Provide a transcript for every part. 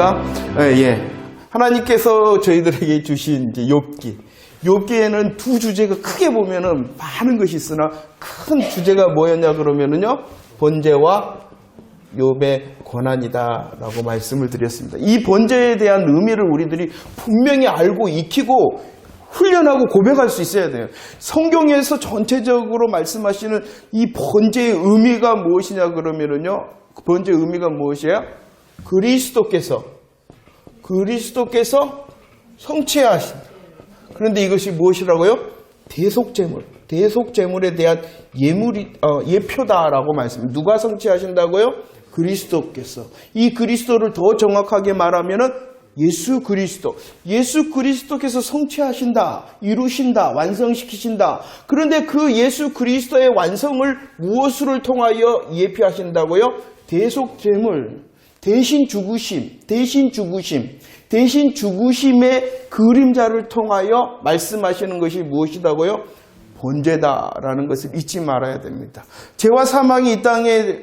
있습니까? 예. 하나님께서 저희들에게 주신 이제 욥기에는 두 주제가 크게 보면은 많은 것이 있으나 큰 주제가 뭐였냐 그러면은요, 번제와 욥의 고난이다라고 말씀을 드렸습니다. 이 번제에 대한 의미를 우리들이 분명히 알고 익히고 훈련하고 고백할 수 있어야 돼요. 성경에서 전체적으로 말씀하시는 이 번제의 의미가 무엇이냐 그러면은요, 번제의 의미가 무엇이에요? 그리스도께서 성취하신. 그런데 이것이 무엇이라고요? 대속제물에 대한 예표다라고 말씀합니다. 누가 성취하신다고요? 그리스도께서. 이 그리스도를 더 정확하게 말하면은 예수 그리스도께서 성취하신다, 이루신다, 완성시키신다. 그런데 그 예수 그리스도의 완성을 무엇을 통하여 예표하신다고요? 대속제물, 대신 죽으심의 그림자를 통하여 말씀하시는 것이 무엇이다고요? 번제다라는 것을 잊지 말아야 됩니다. 죄와 사망이 이 땅에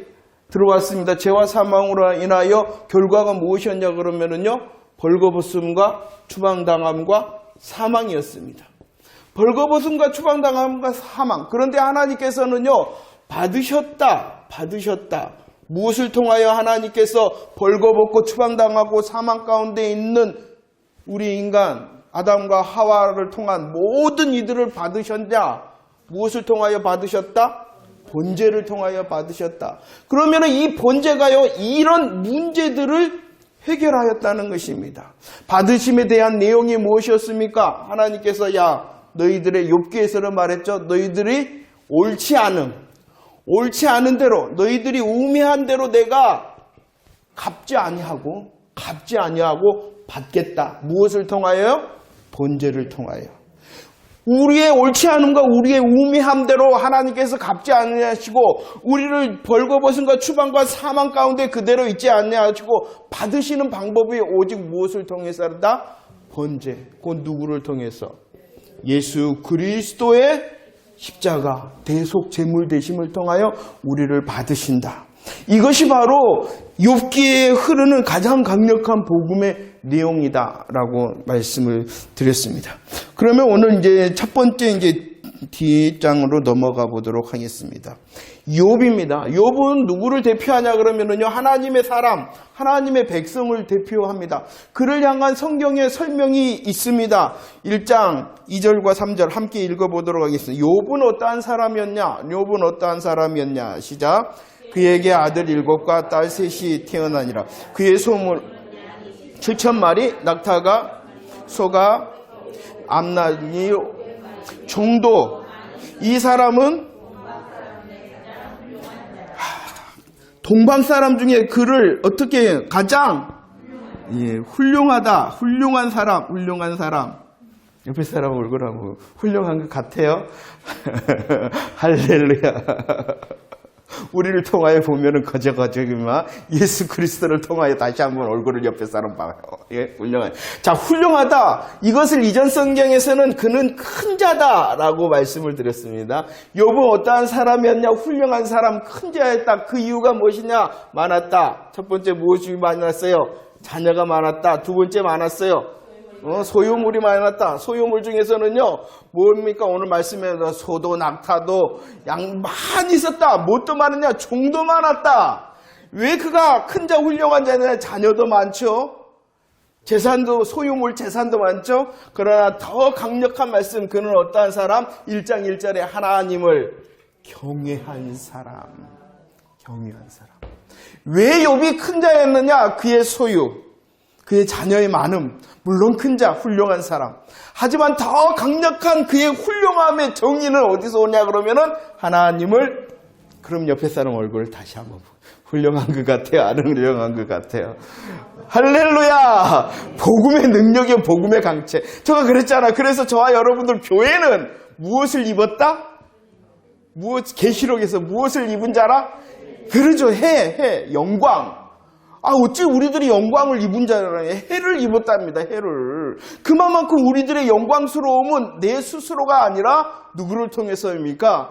들어왔습니다. 죄와 사망으로 인하여 결과가 무엇이었냐 그러면은요, 벌거벗음과 추방당함과 사망이었습니다. 벌거벗음과 추방당함과 사망. 그런데 하나님께서는요, 받으셨다. 무엇을 통하여 하나님께서 벌거벗고 추방당하고 사망 가운데 있는 우리 인간 아담과 하와를 통한 모든 이들을 받으셨냐? 무엇을 통하여 받으셨다? 번제를 통하여 받으셨다. 그러면 이 번제가요, 이런 문제들을 해결하였다는 것입니다. 받으심에 대한 내용이 무엇이었습니까? 하나님께서 너희들의 욥기에서는 말했죠. 너희들이 옳지 않은 대로, 너희들이 우매한 대로 내가 갚지 아니하고 받겠다. 무엇을 통하여요? 번제를 통하여. 우리의 옳지 않음과 우리의 우매함대로 하나님께서 갚지 아니하시고 우리를 벌거벗음과 추방과 사망 가운데 그대로 있지 아니하시고 받으시는 방법이 오직 무엇을 통해서다? 번제. 곧 누구를 통해서? 예수 그리스도의 십자가, 대속 제물 되심을 통하여 우리를 받으신다. 이것이 바로 욥기에 흐르는 가장 강력한 복음의 내용이다라고 말씀을 드렸습니다. 그러면 오늘 이제 첫 번째 뒷장으로 넘어가 보도록 하겠습니다. 욥입니다. 욥은 누구를 대표하냐 그러면은요, 하나님의 사람, 하나님의 백성을 대표합니다. 그를 향한 성경의 설명이 있습니다. 1장 2절과 3절 함께 읽어보도록 하겠습니다. 욥은 어떠한 사람이었냐? 시작. 그에게 아들 7과 딸 3이 태어나니라. 그의 소물 7,000마리, 낙타가, 소가, 암나니, 종도. 이 사람은 동방 사람 중에 그를 어떻게 가장 훌륭한 사람. 옆에 사람 얼굴하고 훌륭한 것 같아요. 할렐루야. 우리를 통하여 보면은 거저거저기만 예수 그리스도를 통하여 다시 한번 얼굴을 옆에 사람 봐요. 예, 훌륭한. 자, 훌륭하다. 이것을 이전 성경에서는 그는 큰 자다라고 말씀을 드렸습니다. 욥은 어떠한 사람이었냐? 훌륭한 사람, 큰 자였다. 그 이유가 무엇이냐? 많았다. 첫 번째 무엇이 많았어요? 자녀가 많았다. 두 번째 많았어요. 소유물이 많았다. 소유물 중에서는요, 뭡니까? 오늘 말씀에 소도 낙타도 양 많이 있었다. 무엇도 많으냐? 종도 많았다. 왜 그가 큰 자 훌륭한 자냐? 자녀도 많죠. 재산도, 소유물 재산도 많죠. 그러나 더 강력한 말씀, 그는 어떠한 사람? 1장 1절에 하나님을 경외한 사람. 왜 욥이 큰 자였느냐? 그의 소유, 그의 자녀의 많음, 물론 큰 자, 훌륭한 사람. 하지만 더 강력한 그의 훌륭함의 정의는 어디서 오냐 그러면은 하나님을, 그럼 옆에 사람 얼굴을 다시 한번 훌륭한 것 같아요? 안 훌륭한 것 같아요? 할렐루야! 복음의 능력이요, 복음의 강체. 제가 그랬잖아. 그래서 저와 여러분들 교회는 무엇을 입었다? 계시록에서 무엇을 입은 자라? 그러죠. 영광. 어찌 우리들이 영광을 입은 자라니? 해를 입었답니다. 해를. 그만큼 우리들의 영광스러움은 내 스스로가 아니라 누구를 통해서입니까?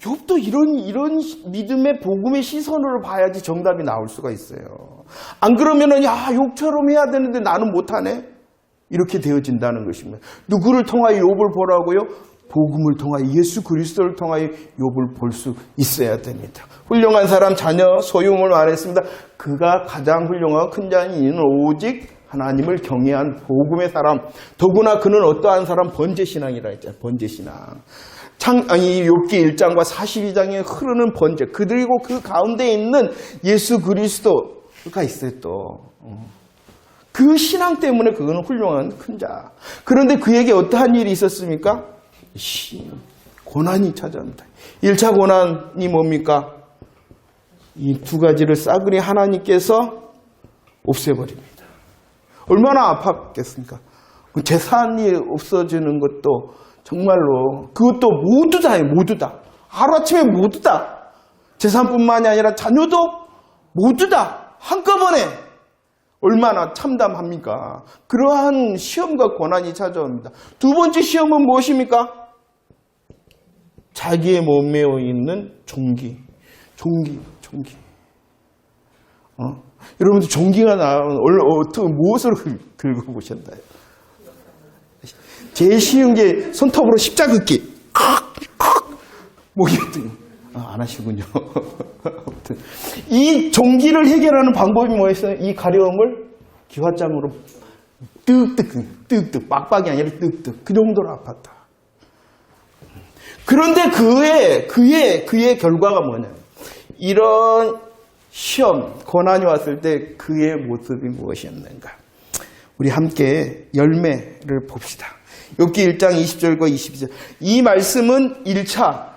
욥도 이런 믿음의 복음의 시선으로 봐야지 정답이 나올 수가 있어요. 안 그러면은 야, 욥처럼 해야 되는데 나는 못하네. 이렇게 되어진다는 것입니다. 누구를 통하여 욥을 보라고요? 복음을 통하여 예수 그리스도를 통하여 욥을 볼 수 있어야 됩니다. 훌륭한 사람, 자녀, 소유물 말했습니다. 그가 가장 훌륭하고 큰 자는 이는 오직 하나님을 경외한 복음의 사람. 더구나 그는 어떠한 사람? 번제신앙이라 했잖아요. 번제신앙. 욥기 1장과 42장에 흐르는 번제. 그리고 그 가운데 있는 예수 그리스도가 있어요 또. 그 신앙 때문에 그거는 훌륭한 큰 자. 그런데 그에게 어떠한 일이 있었습니까? 고난이 찾아옵니다. 1차 고난이 뭡니까? 이 두 가지를 싸그리 하나님께서 없애버립니다. 얼마나 아팠겠습니까? 재산이 없어지는 것도 정말로 그것도 모두 다예요. 모두 다. 하루아침에 모두 다. 재산뿐만이 아니라 자녀도 모두 다. 한꺼번에. 얼마나 참담합니까? 그러한 시험과 고난이 찾아옵니다. 두 번째 시험은 무엇입니까? 자기의 몸에 있는 종기. 여러분들 종기가 나오면 어떻게 무엇을 긁어보셨나요? 제일 쉬운 게 손톱으로 십자 긋기. 목이 안 하시군요. 아무튼 이 종기를 해결하는 방법이 뭐였어요? 이 가려움을 기와장으로 뜩뜩 빡빡이 아니라 뜩뜩 그 정도로 아팠다. 그런데 그의 결과가 뭐냐? 이런 시험, 고난이 왔을 때 그의 모습이 무엇이었는가? 우리 함께 열매를 봅시다. 욥기 1장 20절과 22절. 이 말씀은 1차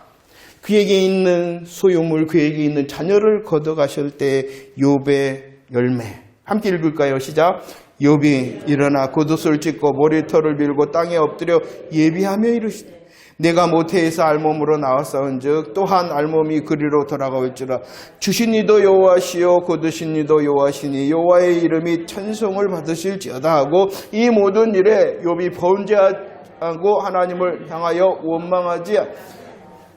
그에게 있는 소유물, 그에게 있는 자녀를 걷어가실 때 욥의 열매. 함께 읽을까요? 시작. 욥이 일어나 겉옷을 찢고 머리털을 밀고 땅에 엎드려 예비하며 이르시되 내가 모태에서 알몸으로 나왔사온즉 또한 알몸이 그리로 돌아가올지라. 주신 이도 여호와시요 거두신 이도 여호와시니 여호와의 이름이 찬송을 받으실지어다 하고 이 모든 일에 욥이 범죄하고 하나님을 향하여 원망하지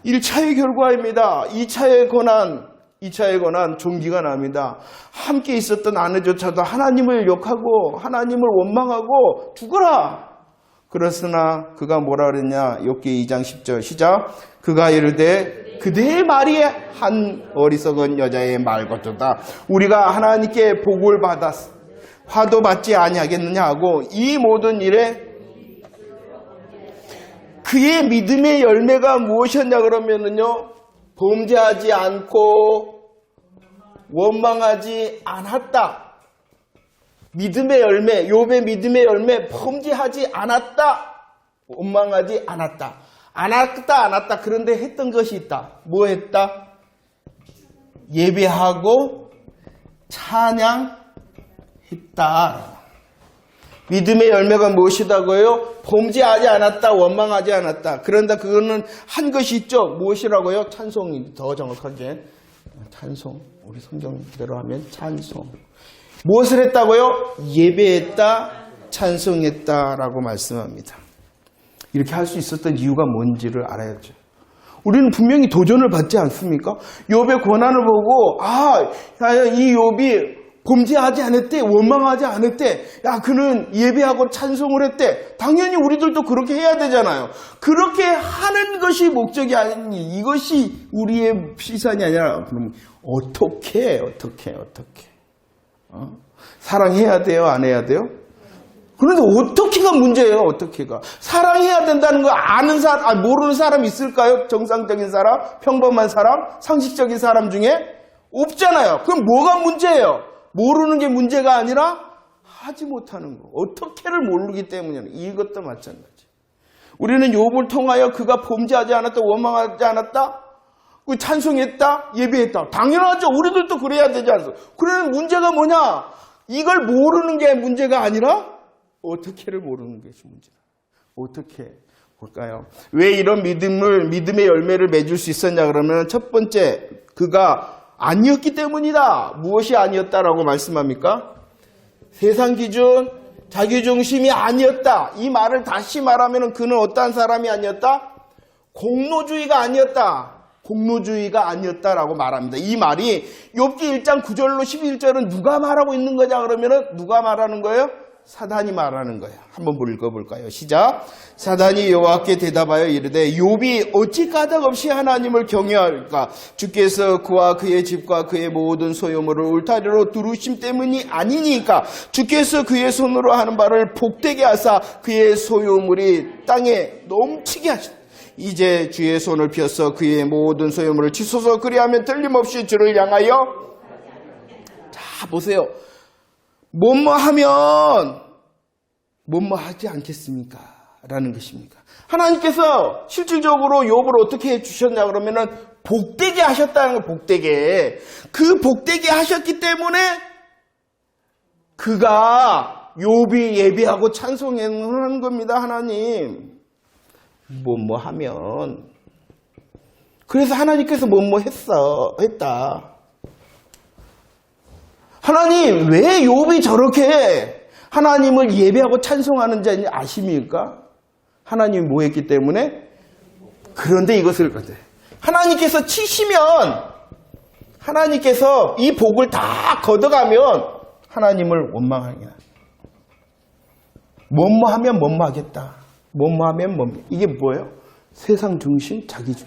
1차의 결과입니다. 2차의 고난 종기가 납니다. 함께 있었던 아내조차도 하나님을 욕하고 하나님을 원망하고 죽어라. 그러으나 그가 뭐라 그랬냐? 욥기 2장 10절 시작. 그가 이르되 그대의 말이 한 어리석은 여자의 말 같도다. 우리가 하나님께 복을 받았 화도 받지 아니하겠느냐 하고 이 모든 일에 그의 믿음의 열매가 무엇이었냐 그러면은요, 범죄하지 않고 원망하지 않았다. 믿음의 열매, 욥의 믿음의 열매, 범죄하지 않았다. 원망하지 않았다. 않았다. 그런데 했던 것이 있다. 뭐 했다? 예배하고 찬양했다. 믿음의 열매가 무엇이다고요? 범죄하지 않았다, 원망하지 않았다. 그런데 그거는 한 것이 있죠. 무엇이라고요? 찬송이 더 정확하게. 찬송. 우리 성경대로 하면 찬송. 무엇을 했다고요? 예배했다, 찬송했다라고 말씀합니다. 이렇게 할 수 있었던 이유가 뭔지를 알아야죠. 우리는 분명히 도전을 받지 않습니까? 욥의 고난을 보고 이 욥이 범죄하지 않았대, 원망하지 않았대, 그는 예배하고 찬송을 했대. 당연히 우리들도 그렇게 해야 되잖아요. 그렇게 하는 것이 목적이 아니니 이것이 우리의 시선이 아니라 그럼 어떻게 사랑해야 돼요? 안 해야 돼요? 그런데 어떻게가 문제예요? 어떻게가 사랑해야 된다는 거 아는 사람, 모르는 사람 있을까요? 정상적인 사람, 평범한 사람, 상식적인 사람 중에 없잖아요. 그럼 뭐가 문제예요? 모르는 게 문제가 아니라 하지 못하는 거. 어떻게를 모르기 때문이에요. 이것도 마찬가지. 우리는 욥을 통하여 그가 범죄하지 않았다, 원망하지 않았다, 찬송했다, 예배했다. 당연하죠. 우리들도 그래야 되지 않습니까? 그러면 문제가 뭐냐? 이걸 모르는 게 문제가 아니라 어떻게를 모르는 것이 문제다. 어떻게 볼까요? 왜 이런 믿음의 열매를 맺을 수 있었냐 그러면 첫 번째, 그가 아니었기 때문이다. 무엇이 아니었다라고 말씀합니까? 세상 기준, 자기 중심이 아니었다. 이 말을 다시 말하면 그는 어떠한 사람이 아니었다? 공로주의가 아니었다. 공로주의가 아니었다라고 말합니다. 이 말이 욥기 1장 9절로 11절은 누가 말하고 있는 거냐 그러면은 누가 말하는 거예요? 사단이 말하는 거예요. 한번 읽어볼까요? 시작. 사단이 여호와께 대답하여 이르되 욥이 어찌 까닭없이 하나님을 경외할까? 주께서 그와 그의 집과 그의 모든 소유물을 울타리로 두르심 때문이 아니니까 주께서 그의 손으로 하는 바를 복되게 하사 그의 소유물이 땅에 넘치게 하시다. 이제 주의 손을 펴서 그의 모든 소유물을 치소서. 그리하면 틀림없이 주를 향하여 자 보세요. 뭐뭐 하면 뭐뭐 하지 않겠습니까? 라는 것입니까? 하나님께서 실질적으로 욥을 어떻게 해주셨냐 그러면은 복되게 하셨다는 거. 복되게. 그 복되게 하셨기 때문에 그가 욥이 예배하고 찬송하는 겁니다. 하나님 뭐뭐 하면 그래서 하나님께서 뭐뭐 했다. 하나님 왜 욥이 저렇게 하나님을 예배하고 찬송하는지 아십니까? 하나님이 뭐 했기 때문에? 그런데 이것을 하나님께서 치시면 하나님께서 이 복을 다 걷어가면 하나님을 원망하게. 뭐뭐 하면 뭐뭐 하겠다. 뭐뭐 하면 뭐뭐. 이게 뭐예요? 세상 중심, 자기 중심.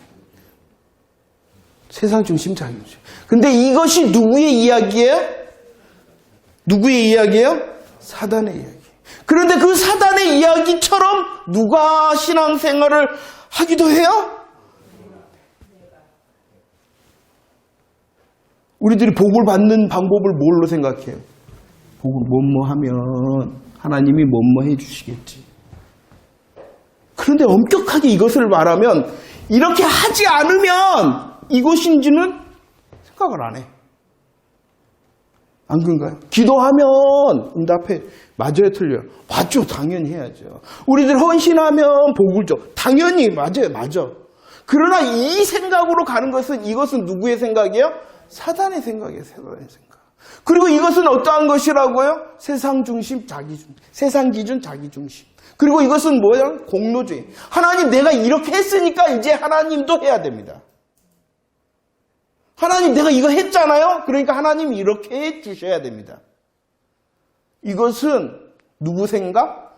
세상 중심, 자기 중심. 근데 이것이 누구의 이야기예요? 누구의 이야기예요? 사단의 이야기. 그런데 그 사단의 이야기처럼 누가 신앙생활을 하기도 해요? 우리들이 복을 받는 방법을 뭘로 생각해요? 복을 뭐뭐 하면 하나님이 뭐뭐 해주시겠지. 그런데 엄격하게 이것을 말하면 이렇게 하지 않으면 이것인지는 생각을 안 해. 안 그런가요? 기도하면 응답해. 맞아요, 틀려요? 맞죠, 당연히 해야죠. 우리들 헌신하면 복을 줘. 당연히 맞아요, 맞아. 그러나 이 생각으로 가는 것은 이것은 누구의 생각이에요? 사단의 생각이에요, 사단의 생각. 그리고 이것은 어떠한 것이라고요? 세상 중심, 자기 중심. 세상 기준, 자기 중심. 그리고 이것은 뭐예요? 공로주의. 하나님 내가 이렇게 했으니까 이제 하나님도 해야 됩니다. 하나님 내가 이거 했잖아요. 그러니까 하나님이 이렇게 해주셔야 됩니다. 이것은 누구 생각?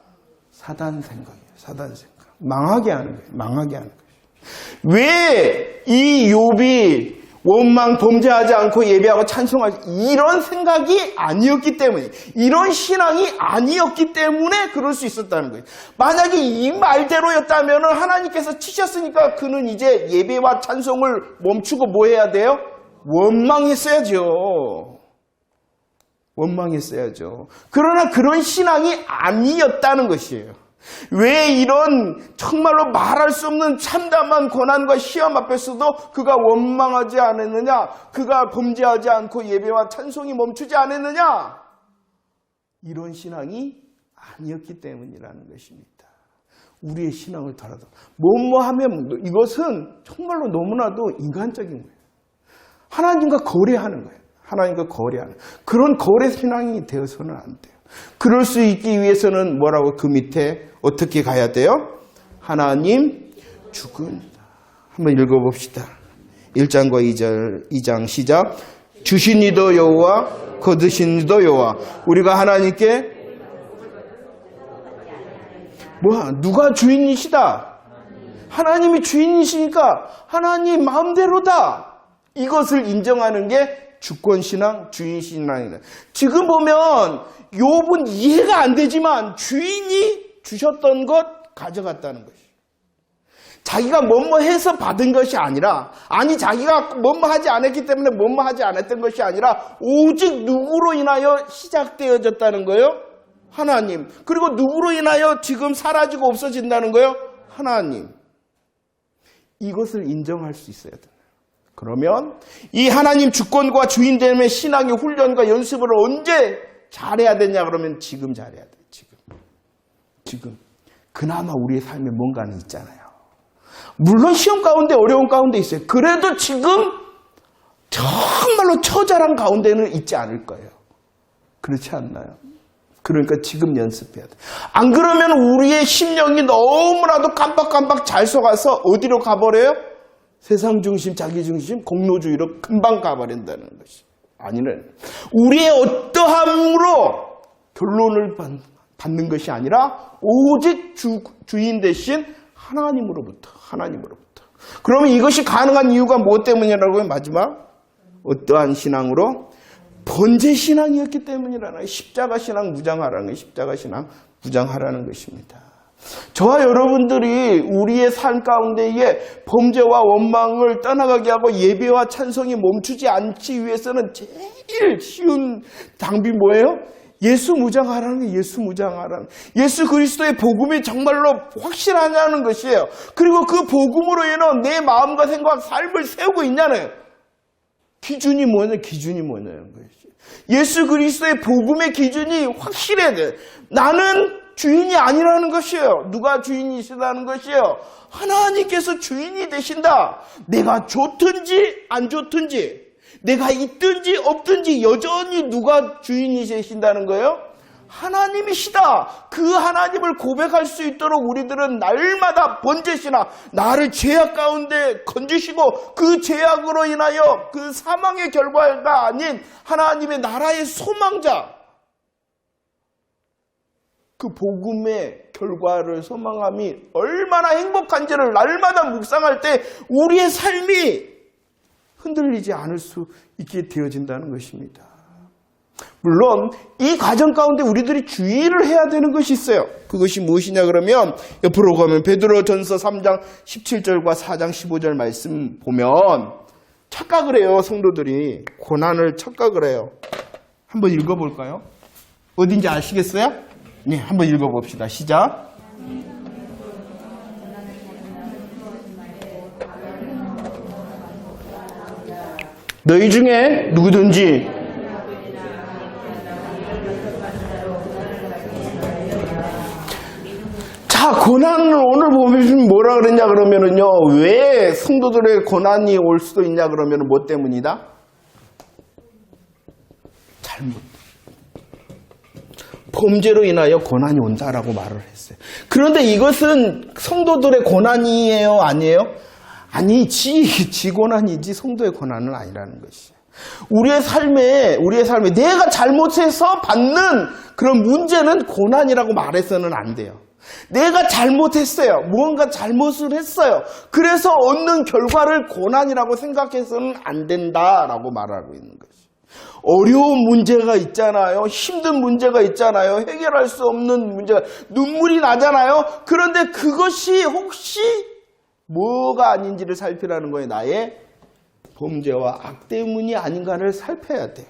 사단 생각이에요. 사단 생각. 망하게 하는 거예요. 망하게 하는 거예요. 왜 이 욥이 원망 범죄하지 않고 예배하고 찬송하지 이런 생각이 아니었기 때문에 이런 신앙이 아니었기 때문에 그럴 수 있었다는 거예요. 만약에 이 말대로였다면 하나님께서 치셨으니까 그는 이제 예배와 찬송을 멈추고 뭐 해야 돼요? 원망했어야죠. 원망했어야죠. 그러나 그런 신앙이 아니었다는 것이에요. 왜 이런 정말로 말할 수 없는 참담한 고난과 시험 앞에서도 그가 원망하지 않았느냐? 그가 범죄하지 않고 예배와 찬송이 멈추지 않았느냐? 이런 신앙이 아니었기 때문이라는 것입니다. 우리의 신앙을 돌아도 뭐뭐 하면 이것은 정말로 너무나도 인간적인 거예요. 하나님과 거래하는 거예요. 하나님과 거래하는 그런 거래 신앙이 되어서는 안 돼요. 그럴 수 있기 위해서는 뭐라고 그 밑에 어떻게 가야 돼요? 하나님 죽은 한번 읽어봅시다. 1장과 2장 시작. 주신 이도 여호와 거두신 이도 여호와. 우리가 하나님께 누가 주인이시다? 하나님이 주인이시니까 하나님 마음대로다. 이것을 인정하는 게 주권신앙, 주인신앙이다. 지금 보면 욥은 이해가 안 되지만 주인이 주셨던 것 가져갔다는 것이. 자기가 뭐뭐 해서 받은 것이 아니라 자기가 뭐뭐 하지 않았기 때문에 뭐뭐 하지 않았던 것이 아니라 오직 누구로 인하여 시작되어졌다는 거예요? 하나님. 그리고 누구로 인하여 지금 사라지고 없어진다는 거예요? 하나님. 이것을 인정할 수 있어야 돼요. 그러면 이 하나님 주권과 주인됨의 신앙의 훈련과 연습을 언제 잘해야 되냐 그러면 지금 잘해야 돼. 지금. 그나마 우리의 삶에 뭔가는 있잖아요. 물론 시험 가운데 어려운 가운데 있어요. 그래도 지금 정말로 처절한 가운데는 있지 않을 거예요. 그렇지 않나요? 그러니까 지금 연습해야 돼. 안 그러면 우리의 심령이 너무나도 깜빡깜빡 잘 속아서 어디로 가버려요? 세상 중심, 자기 중심, 공로주의로 금방 가버린다는 것이. 아니는 우리의 어떠함으로 결론을 받는 것이 아니라 오직 주인 대신 하나님으로부터. 그러면 이것이 가능한 이유가 무엇 때문이라고요? 마지막 어떠한 신앙으로? 번제 신앙이었기 때문이라는 십자가 신앙 무장하라는 거예요. 십자가 신앙 무장하라는 것입니다. 저와 여러분들이 우리의 삶 가운데에 범죄와 원망을 떠나가게 하고 예배와 찬송이 멈추지 않기 위해서는 제일 쉬운 방법이 뭐예요? 예수 무장하라는 게 예수 무장하라는 예수 그리스도의 복음이 정말로 확실하냐는 것이에요. 그리고 그 복음으로 인해 내 마음과 생각, 삶을 세우고 있냐는 기준이 뭐냐는 것이. 예수 그리스도의 복음의 기준이 확실해야 돼. 나는 주인이 아니라는 것이에요. 누가 주인이시다는 것이에요. 하나님께서 주인이 되신다. 내가 좋든지 안 좋든지, 내가 있든지 없든지 여전히 누가 주인이 되신다는 거예요? 하나님이시다. 그 하나님을 고백할 수 있도록 우리들은 날마다 번제시나 나를 죄악 가운데 건지시고 그 죄악으로 인하여 그 사망의 결과가 아닌 하나님의 나라의 소망자, 그 복음의 결과를 소망함이 얼마나 행복한지를 날마다 묵상할 때 우리의 삶이 흔들리지 않을 수 있게 되어진다는 것입니다. 물론 이 과정 가운데 우리들이 주의를 해야 되는 것이 있어요. 그것이 무엇이냐 그러면 옆으로 가면 베드로전서 3장 17절과 4장 15절 말씀 보면 착각을 해요. 성도들이 고난을 착각을 해요. 한번 읽어볼까요? 어딘지 아시겠어요? 네, 한번 읽어봅시다. 시작. 너희 중에 누구든지 자, 고난을 오늘 보면 뭐라 그랬냐 그러면은요, 왜 성도들의 고난이 올 수도 있냐 그러면은 뭐 때문이다? 잘못. 범죄로 인하여 고난이 온다라고 말을 했어요. 그런데 이것은 성도들의 고난이에요? 아니에요? 아니, 지 고난이지 성도의 고난은 아니라는 것이에요. 우리의 삶에 내가 잘못해서 받는 그런 문제는 고난이라고 말해서는 안 돼요. 내가 잘못했어요. 무언가 잘못을 했어요. 그래서 얻는 결과를 고난이라고 생각해서는 안 된다라고 말하고 있는 것이에요. 어려운 문제가 있잖아요. 힘든 문제가 있잖아요. 해결할 수 없는 문제가, 눈물이 나잖아요. 그런데 그것이 혹시 뭐가 아닌지를 살피라는 거예요. 나의 범죄와 악 때문이 아닌가를 살펴야 돼요.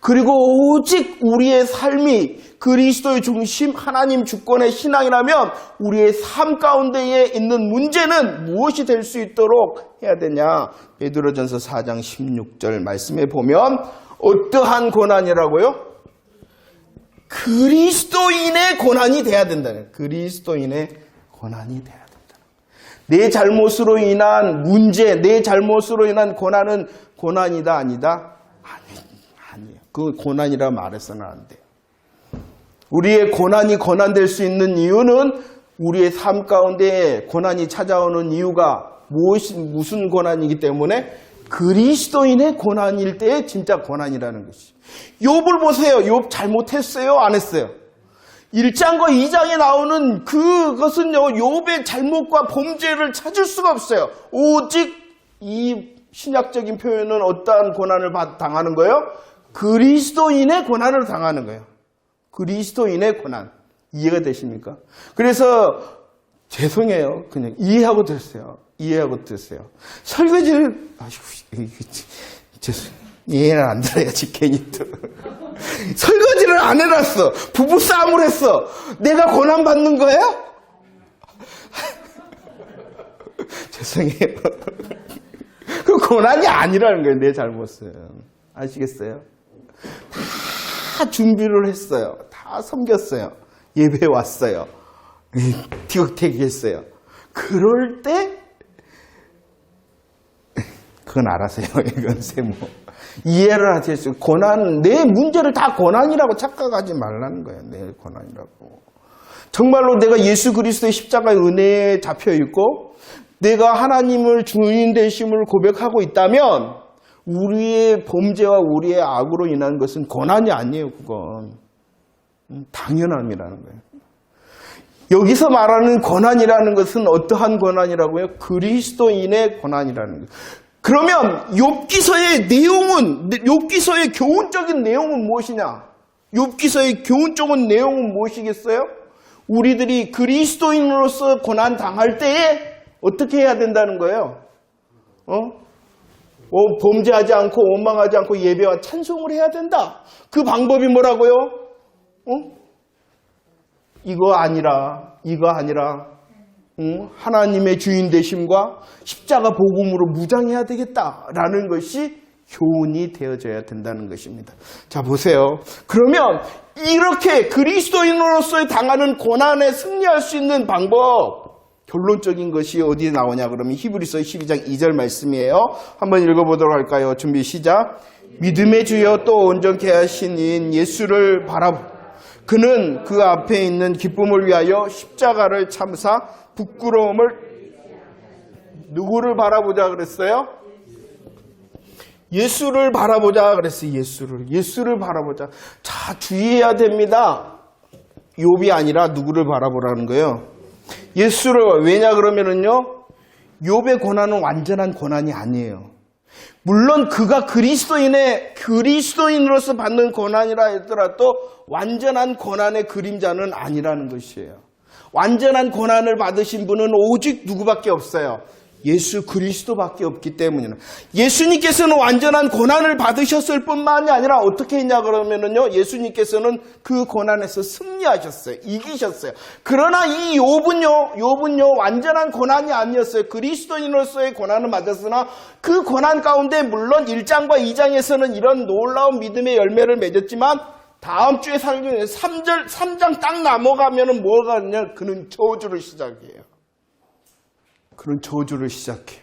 그리고 오직 우리의 삶이 그리스도의 중심 하나님 주권의 신앙이라면 우리의 삶 가운데에 있는 문제는 무엇이 될 수 있도록 해야 되냐. 베드로전서 4장 16절 말씀에 보면 어떠한 고난이라고요? 그리스도인의 고난이 돼야 된다는, 그리스도인의 고난이 돼야 된다. 내 잘못으로 인한 문제, 내 잘못으로 인한 고난은 고난이다 아니다? 아니에요. 그 고난이라 말해서는 안 돼요. 우리의 고난이 고난될 수 있는 이유는 우리의 삶 가운데 고난이 찾아오는 이유가 무슨 고난이기 때문에 그리스도인의 고난일 때의 진짜 고난이라는 것이. 욥을 보세요. 욥 잘못했어요? 안 했어요? 1장과 2장에 나오는 그것은요, 욥의 잘못과 범죄를 찾을 수가 없어요. 오직 이 신약적인 표현은 어떠한 고난을 당하는 거예요? 그리스도인의 고난을 당하는 거예요. 그리스도인의 고난. 이해가 되십니까? 그래서 죄송해요. 그냥 이해하고 들으세요. 설거지를, 죄송해요. 이해는 안 들어야지, 괜히 또. 설거지를 안 해놨어. 부부싸움을 했어. 내가 고난받는 거예요? 죄송해요. 그 고난이 아니라는 거예요, 내 잘못은. 아시겠어요? 다 준비를 했어요. 다 섬겼어요. 예배 왔어요. 티격태기 했어요. 그럴 때, 그건 알아서요. 이건 세모. 이해를 하세요. 고난, 내 문제를 다 고난이라고 착각하지 말라는 거예요. 내 고난이라고. 정말로 내가 예수 그리스도의 십자가의 은혜에 잡혀있고, 내가 하나님을 주인 되심을 고백하고 있다면 우리의 범죄와 우리의 악으로 인한 것은 고난이 아니에요. 그건 당연함이라는 거예요. 여기서 말하는 고난이라는 것은 어떠한 고난이라고요? 그리스도인의 고난이라는 거예요. 그러면 욥기서의 내용은, 욥기서의 교훈적인 내용은 무엇이냐? 욥기서의 교훈적인 내용은 무엇이겠어요? 우리들이 그리스도인으로서 고난 당할 때에 어떻게 해야 된다는 거예요? 범죄하지 않고 원망하지 않고 예배와 찬송을 해야 된다. 그 방법이 뭐라고요? 이거 아니라 하나님의 주인 되심과 십자가 복음으로 무장해야 되겠다라는 것이 교훈이 되어져야 된다는 것입니다. 자, 보세요. 그러면 이렇게 그리스도인으로서 당하는 고난에 승리할 수 있는 방법, 결론적인 것이 어디에 나오냐 그러면 히브리서 12장 2절 말씀이에요. 한번 읽어보도록 할까요? 준비 시작. 믿음의 주여 또 온전케 하신 이인 예수를 그는 그 앞에 있는 기쁨을 위하여 십자가를 참사 부끄러움을 누구를 바라보자 그랬어요? 예수를 바라보자 그랬어요. 예수를 바라보자. 자, 주의해야 됩니다. 욥이 아니라 누구를 바라보라는 거예요? 예수를. 왜냐 그러면은요, 욥의 고난은 완전한 고난이 아니에요. 물론 그가 그리스도인으로서 받는 고난이라 하더라도 완전한 고난의 그림자는 아니라는 것이에요. 완전한 고난을 받으신 분은 오직 누구밖에 없어요? 예수 그리스도밖에 없기 때문이에요. 예수님께서는 완전한 고난을 받으셨을 뿐만이 아니라 어떻게 했냐 그러면은요, 예수님께서는 그 고난에서 승리하셨어요. 이기셨어요. 그러나 이 욥은요 완전한 고난이 아니었어요. 그리스도인으로서의 고난을 맞았으나 그 고난 가운데 물론 1장과 2장에서는 이런 놀라운 믿음의 열매를 맺었지만 다음 주에 살면 3장 딱 넘어가면은 뭐가 있냐? 그는 저주를 시작해요. 그런 저주를 시작해요.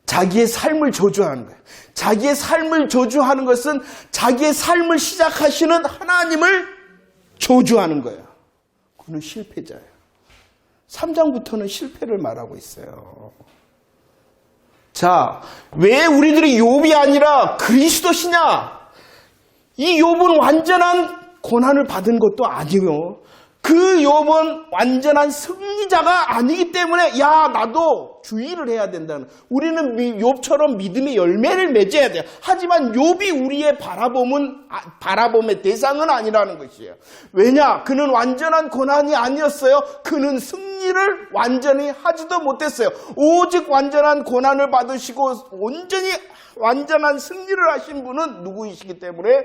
자기의 삶을 저주하는 거예요. 자기의 삶을 저주하는 것은 자기의 삶을 시작하시는 하나님을 저주하는 거예요. 그는 실패자예요. 3장부터는 실패를 말하고 있어요. 자, 왜 우리들이 욥이 아니라 그리스도시냐? 이 욥은 완전한 고난을 받은 것도 아니고 그 욥은 완전한 승리자가 아니기 때문에 나도 주의를 해야 된다는. 우리는 욥처럼 믿음의 열매를 맺어야 돼요. 하지만 욥이 우리의 바라봄의 대상은 아니라는 것이에요. 왜냐? 그는 완전한 고난이 아니었어요. 그는 승리를 완전히 하지도 못했어요. 오직 완전한 고난을 받으시고 온전히 완전한 승리를 하신 분은 누구이시기 때문에?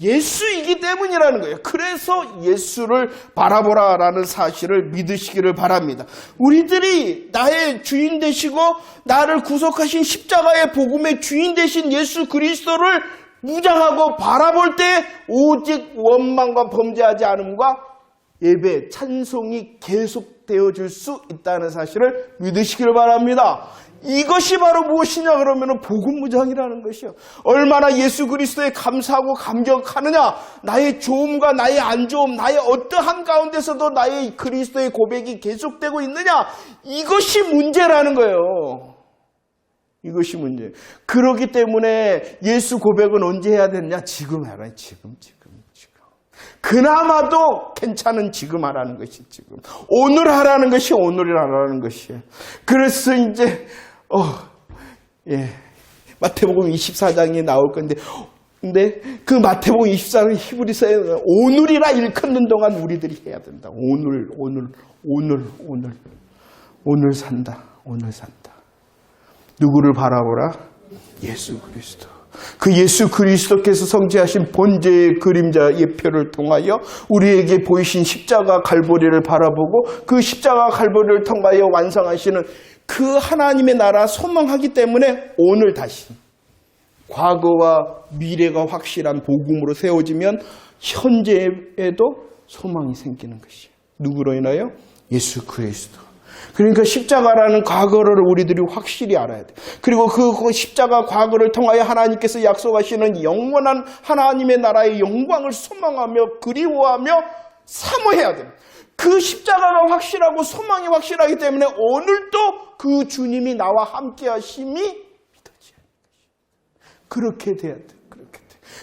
예수이기 때문이라는 거예요. 그래서 예수를 바라보라라는 사실을 믿으시기를 바랍니다. 우리들이 나의 주인 되시고 나를 구속하신 십자가의 복음의 주인 되신 예수 그리스도를 무장하고 바라볼 때 오직 원망과 범죄하지 않음과 예배, 찬송이 계속되어 줄 수 있다는 사실을 믿으시기를 바랍니다. 이것이 바로 무엇이냐 그러면 복음무장이라는 것이요. 얼마나 예수 그리스도에 감사하고 감격하느냐. 나의 좋음과 나의 안 좋음, 나의 어떠한 가운데서도 나의 그리스도의 고백이 계속되고 있느냐. 이것이 문제라는 거예요. 이것이 문제. 그렇기 때문에 예수 고백은 언제 해야 되느냐? 지금 해라. 지금. 그나마도 괜찮은 지금 하라는 것이 지금. 오늘 하라는 것이 오늘 하라는 것이에요. 그래서 이제 마태복음 24장이 나올 건데, 근데 그 마태복음 24장 히브리서에 오늘이라 일컫는 동안 우리들이 해야 된다. 오늘 산다. 누구를 바라보라? 예수 그리스도. 그 예수 그리스도께서 성취하신 번제의 그림자 예표를 통하여 우리에게 보이신 십자가 갈보리를 바라보고 그 십자가 갈보리를 통하여 완성하시는 그 하나님의 나라 소망하기 때문에 오늘 다시 과거와 미래가 확실한 복음으로 세워지면 현재에도 소망이 생기는 것이에요. 누구로 인하여? 예수 그리스도. 그러니까 십자가라는 과거를 우리들이 확실히 알아야 돼요. 그리고 그 십자가 과거를 통하여 하나님께서 약속하시는 영원한 하나님의 나라의 영광을 소망하며 그리워하며 사모해야 돼요. 그 십자가가 확실하고 소망이 확실하기 때문에 오늘도 그 주님이 나와 함께 하심이 믿어져야 돼. 그렇게 돼야 돼.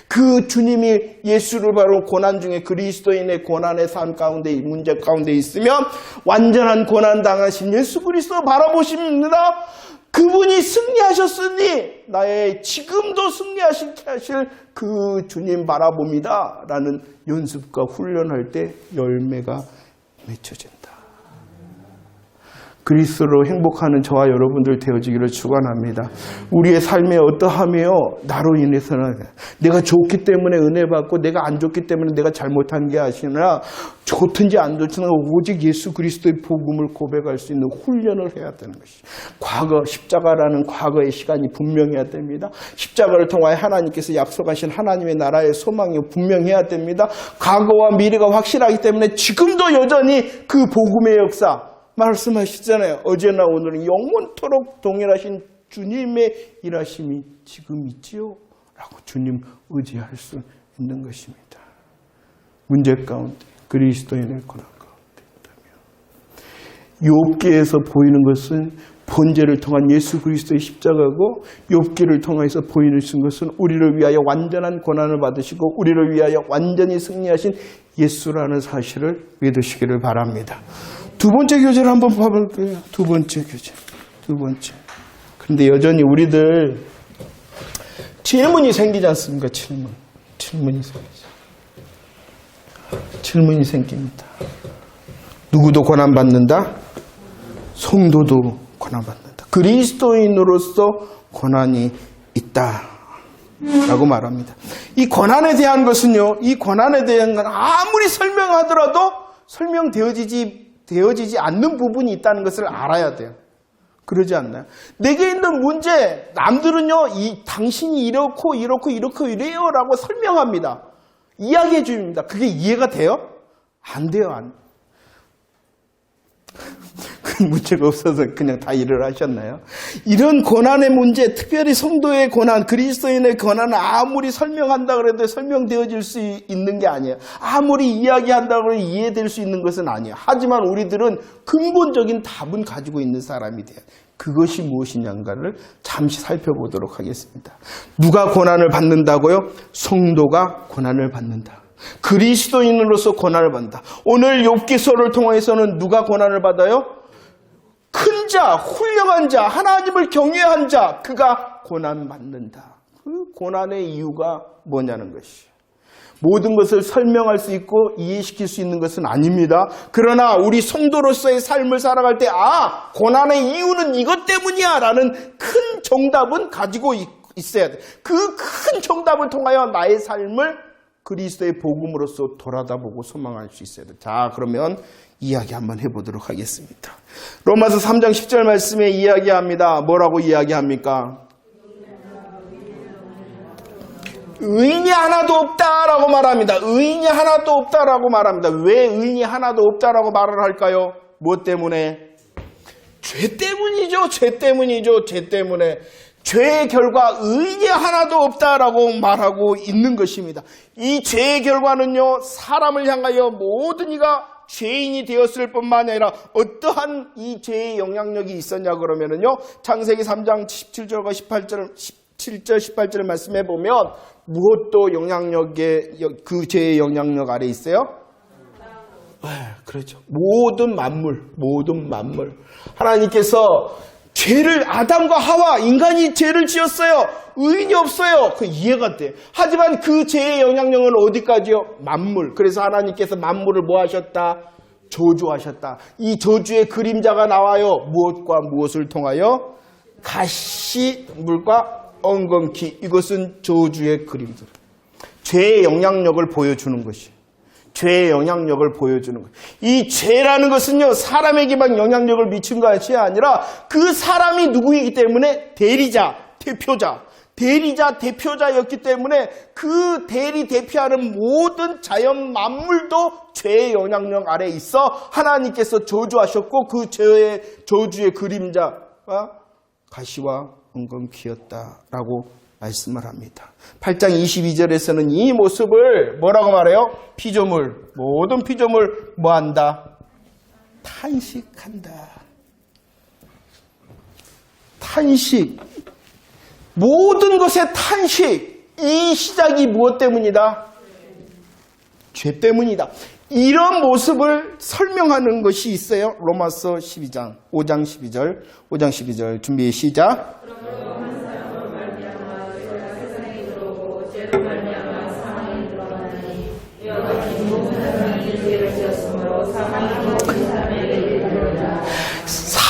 그 주님이 예수를 바로 고난 중에 그리스도인의 고난의 삶 가운데 문제 가운데 있으면 완전한 고난 당하신 예수 그리스도 바라보십니다. 그분이 승리하셨으니 나의 지금도 승리하시게 하실 그 주님 바라봅니다 라는 연습과 훈련할 때 열매가 맺혀진다. 그리스도로 행복하는 저와 여러분들 되어지기를 축원합니다. 우리의 삶에 어떠하며 나로 인해서는 내가 좋기 때문에 은혜 받고 내가 안 좋기 때문에 내가 잘못한 게 아니라 좋든지 안 좋든지 오직 예수 그리스도의 복음을 고백할 수 있는 훈련을 해야 되는 것이죠. 과거 십자가라는 과거의 시간이 분명해야 됩니다. 십자가를 통하여 하나님께서 약속하신 하나님의 나라의 소망이 분명해야 됩니다. 과거와 미래가 확실하기 때문에 지금도 여전히 그 복음의 역사 말씀하시잖아요. 어제나 오늘은 영원토록 동일하신 주님의 일하심이 지금 있지요? 라고 주님 의지할 수 있는 것입니다. 문제 가운데 그리스도인의 고난 가운데 있다면 욥기에서 보이는 것은 번제를 통한 예수 그리스도의 십자가고 욥기를 통해서 보이는 것은 우리를 위하여 완전한 고난을 받으시고 우리를 위하여 완전히 승리하신 예수라는 사실을 믿으시기를 바랍니다. 두 번째 교제를 한번 봐볼게요. 두 번째 교제. 두 번째. 그런데 여전히 우리들 질문이 생기지 않습니까? 질문이 생기죠. 질문이 생깁니다. 누구도 고난받는다? 성도도 고난받는다. 그리스도인으로서 고난이 있다. 라고 말합니다. 이 고난에 대한 것은요, 이 고난에 대한 건 아무리 설명하더라도 설명되어지지 않는 부분이 있다는 것을 알아야 돼요. 그러지 않나요? 내게 있는 문제, 남들은요, 당신이 이렇고 이래요 라고 설명합니다. 이야기해 줍니다. 그게 이해가 돼요? 안 돼요, 그 문제가 없어서 그냥 다 일을 하셨나요? 이런 고난의 문제, 특별히 성도의 고난, 그리스도인의 고난은 아무리 설명한다 그래도 설명되어질 수 있는 게 아니에요. 아무리 이야기한다 그래도 이해될 수 있는 것은 아니에요. 하지만 우리들은 근본적인 답은 가지고 있는 사람이 돼요. 그것이 무엇이냐를 잠시 살펴보도록 하겠습니다. 누가 고난을 받는다고요? 성도가 고난을 받는다. 그리스도인으로서 고난을 받는다. 오늘 욥기서를 통해서는 누가 고난을 받아요? 큰 자, 훌륭한 자, 하나님을 경외한 자, 그가 고난받는다. 그 고난의 이유가 뭐냐는 것이에요. 모든 것을 설명할 수 있고 이해시킬 수 있는 것은 아닙니다. 그러나 우리 성도로서의 삶을 살아갈 때 고난의 이유는 이것 때문이야 라는 큰 정답은 가지고 있어야 돼. 그 큰 정답을 통하여 나의 삶을 그리스도의 복음으로서 돌아다보고 소망할 수 있어야 돼. 자, 그러면 이야기 한번 해보도록 하겠습니다. 로마서 3장 10절 말씀에 이야기합니다. 뭐라고 이야기합니까? 의인이 하나도 없다라고 말합니다. 의인이 하나도 없다라고 말합니다. 왜 의인이 하나도 없다라고 말을 할까요? 무엇 때문에? 죄 때문이죠. 죄 때문에. 죄의 결과 의인이 하나도 없다라고 말하고 있는 것입니다. 이 죄의 결과는요, 사람을 향하여 모든 이가 죄인이 되었을 뿐만 아니라 어떠한 이 죄의 영향력이 있었냐 그러면은요, 창세기 3장 17절과 17절 18절 말씀해 보면 무엇도 그 죄의 영향력 아래 있어요? 그렇죠. 모든 만물. 하나님께서 죄를 아담과 하와 인간이 죄를 지었어요. 의인이 없어요. 그 이해가 돼. 하지만 그 죄의 영향력은 어디까지요? 만물. 그래서 하나님께서 만물을 뭐 하셨다? 저주하셨다. 이 저주의 그림자가 나와요. 무엇과 무엇을 통하여? 가시물과 엉겅퀴. 이것은 저주의 그림자. 죄의 영향력을 보여주는 것이. 죄의 영향력을 보여주는 거예요. 이 죄라는 것은요, 사람에게만 영향력을 미친 것이 아니라 그 사람이 누구이기 때문에 대표자였기 때문에 그 대표하는 모든 자연 만물도 죄의 영향력 아래 있어 하나님께서 저주하셨고 그 저주의 그림자가 가시와 엉겅퀴였다라고 말씀을 합니다. 8장 22절에서는 이 모습을 뭐라고 말해요? 모든 피조물 뭐한다? 탄식한다. 탄식, 모든 것의 탄식, 이 시작이 무엇 때문이다? 죄 때문이다. 이런 모습을 설명하는 것이 있어요. 로마서 12장 5장 12절 준비 시작.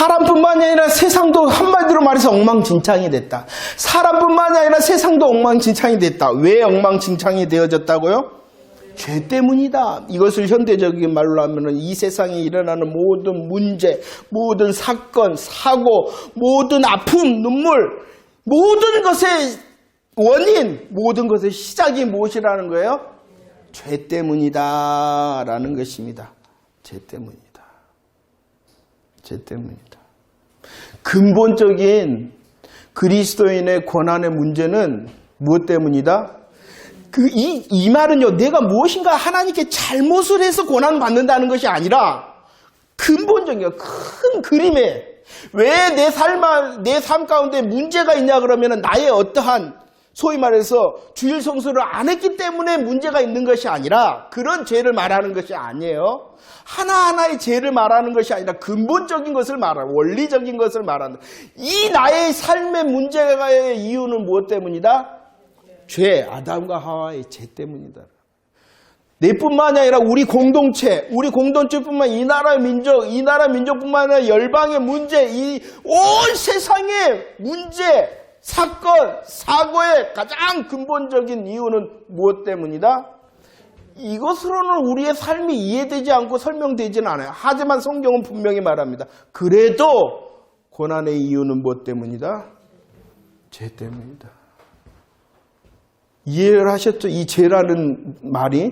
사람뿐만이 아니라 세상도 한마디로 말해서 엉망진창이 됐다. 사람뿐만이 아니라 세상도 엉망진창이 됐다. 왜 엉망진창이 되어졌다고요? 죄 때문이다. 이것을 현대적인 말로 하면은 이 세상에 일어나는 모든 문제, 모든 사건, 사고, 모든 아픔, 눈물, 모든 것의 원인, 모든 것의 시작이 무엇이라는 거예요? 죄 때문이다 라는 것입니다. 죄 때문이다. 죄 때문이다. 근본적인 그리스도인의 고난의 문제는 무엇 때문이다? 이 말은요, 내가 무엇인가 하나님께 잘못을 해서 고난받는다는 것이 아니라 근본적인 큰 그림에 왜 내 삶 가운데 문제가 있냐 그러면 나의 어떠한 소위 말해서 주일 성수를 안 했기 때문에 문제가 있는 것이 아니라 그런 죄를 말하는 것이 아니에요. 하나하나의 죄를 말하는 것이 아니라 근본적인 것을 말하는, 원리적인 것을 말하는, 이 나의 삶의 문제의 이유는 무엇 때문이다? 죄, 아담과 하와의 죄 때문이다. 내뿐만이 아니라 우리 공동체뿐만 이 나라 민족뿐만 아니라 열방의 문제, 이 온 세상의 문제, 사건, 사고의 가장 근본적인 이유는 무엇 때문이다? 이것으로는 우리의 삶이 이해되지 않고 설명되지는 않아요. 하지만 성경은 분명히 말합니다. 그래도 고난의 이유는 무엇 때문이다? 죄 때문이다. 이해를 하셨죠? 이 죄라는 말이.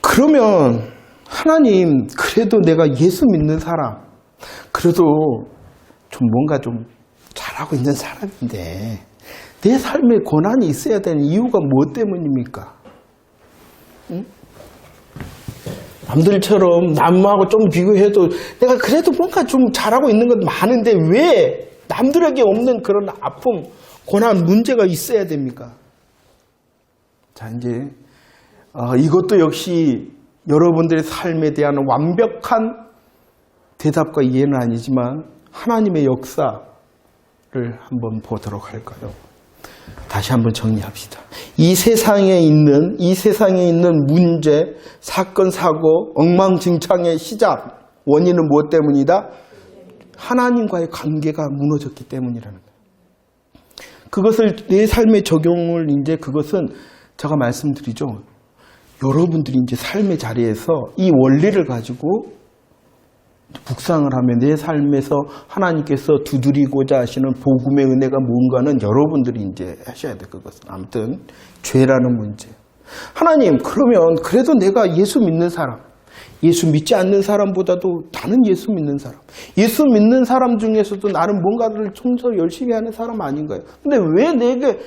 그러면 하나님, 그래도 내가 예수 믿는 사람, 그래도 좀 뭔가 좀 잘하고 있는 사람인데 내 삶에 고난이 있어야 되는 이유가 무엇 때문입니까? 응? 남들처럼 남하고 좀 비교해도 내가 그래도 뭔가 좀 잘하고 있는 건 많은데 왜 남들에게 없는 그런 아픔, 고난, 문제가 있어야 됩니까? 자, 이제 이것도 역시 여러분들의 삶에 대한 완벽한 대답과 이해는 아니지만 하나님의 역사를 한번 보도록 할까요? 다시 한번 정리합시다. 이 세상에 있는 문제, 사건, 사고, 엉망진창의 시작, 원인은 무엇 때문이다? 하나님과의 관계가 무너졌기 때문이라는 거예요. 그것을 내 삶에 적용을 그것은 제가 말씀드리죠. 여러분들이 이제 삶의 자리에서 이 원리를 가지고 묵상을 하면 내 삶에서 하나님께서 두드리고자 하시는 복음의 은혜가 뭔가는 여러분들이 이제 하셔야 돼, 그것은. 아무튼, 죄라는 문제. 하나님, 그러면 그래도 내가 예수 믿는 사람, 예수 믿지 않는 사람보다도 나는 예수 믿는 사람, 예수 믿는 사람 중에서도 나는 뭔가를 좀 더 열심히 하는 사람 아닌가요? 근데 왜 내게